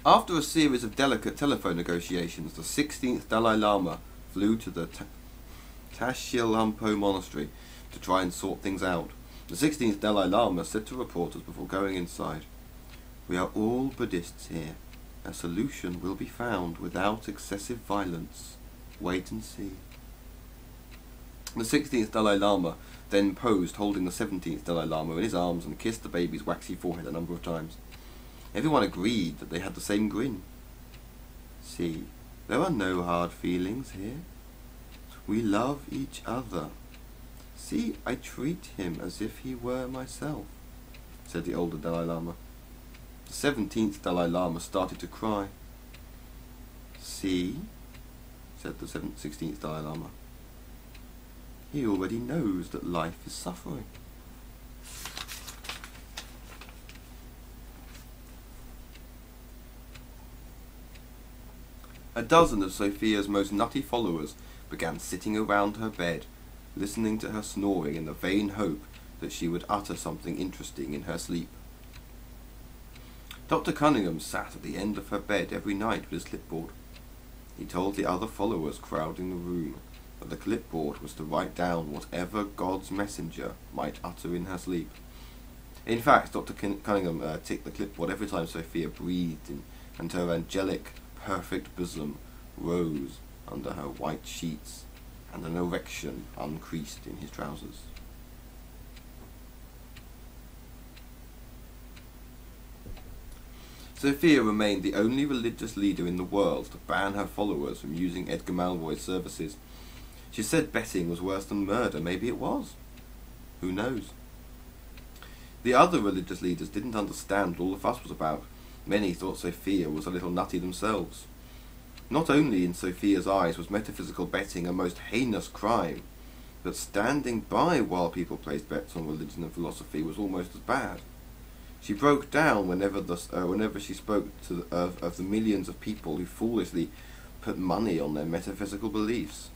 After a series of delicate telephone negotiations, the 16th Dalai Lama flew to the Tashilhunpo monastery to try and sort things out. The 16th Dalai Lama said to reporters before going inside, "We are all Buddhists here. A solution will be found without excessive violence. Wait and see." The 16th Dalai Lama then posed holding the 17th Dalai Lama in his arms and kissed the baby's waxy forehead a number of times. Everyone agreed that they had the same grin. "See, there are no hard feelings here. We love each other. See, I treat him as if he were myself," said the older Dalai Lama. The 17th Dalai Lama started to cry. "See," said the 16th Dalai Lama. He already knows that life is suffering. A dozen of Sophia's most nutty followers began sitting around her bed, listening to her snoring in the vain hope that she would utter something interesting in her sleep. Dr. Cunningham sat at the end of her bed every night with his clipboard. He told the other followers crowding the room that the clipboard was to write down whatever God's messenger might utter in her sleep. In fact, Dr. Cunningham ticked the clipboard every time Sophia breathed in, and her angelic, perfect bosom rose under her white sheets, and an erection uncreased in his trousers. Sophia remained the only religious leader in the world to ban her followers from using Edgar Malroy's services. She said betting was worse than murder. Maybe it was. Who knows? The other religious leaders didn't understand what all the fuss was about. Many thought Sophia was a little nutty themselves. Not only in Sophia's eyes was metaphysical betting a most heinous crime, but standing by while people placed bets on religion and philosophy was almost as bad. She broke down whenever she spoke of the millions of people who foolishly put money on their metaphysical beliefs.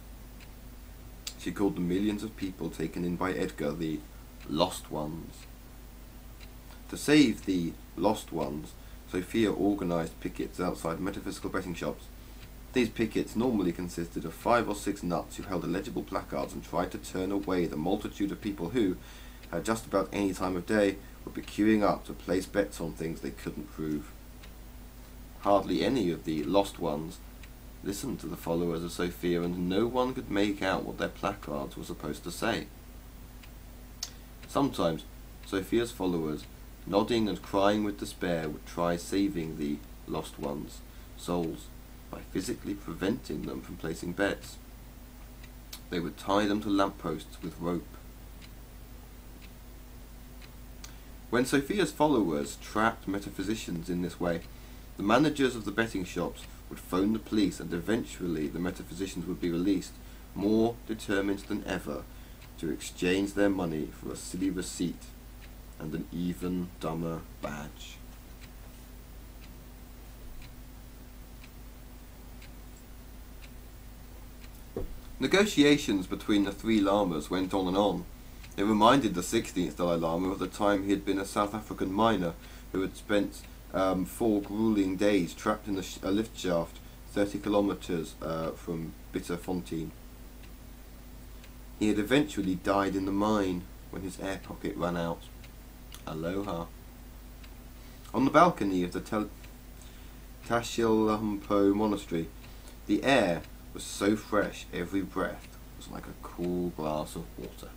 She called the millions of people taken in by Edgar the lost ones. To save the lost ones, Sophia organised pickets outside metaphysical betting shops. These pickets normally consisted of 5 or 6 nuts who held illegible placards and tried to turn away the multitude of people who, at just about any time of day, would be queuing up to place bets on things they couldn't prove. Hardly any of the lost ones listened to the followers of Sophia, and no one could make out what their placards were supposed to say. Sometimes Sophia's followers, nodding and crying with despair, would try saving the lost ones' souls by physically preventing them from placing bets. They would tie them to lampposts with rope. When Sophia's followers trapped metaphysicians in this way, the managers of the betting shops would phone the police, and eventually the metaphysicians would be released, more determined than ever to exchange their money for a silly receipt and an even dumber badge. Negotiations between the 3 lamas went on and on. It reminded the 16th Dalai Lama of the time he had been a South African miner who had spent 4 grueling days trapped in a lift shaft 30 kilometers from Bitterfontein. He had eventually died in the mine when his air pocket ran out. Aloha. On the balcony of the Tashilhunpo monastery, the air was so fresh every breath was like a cool glass of water.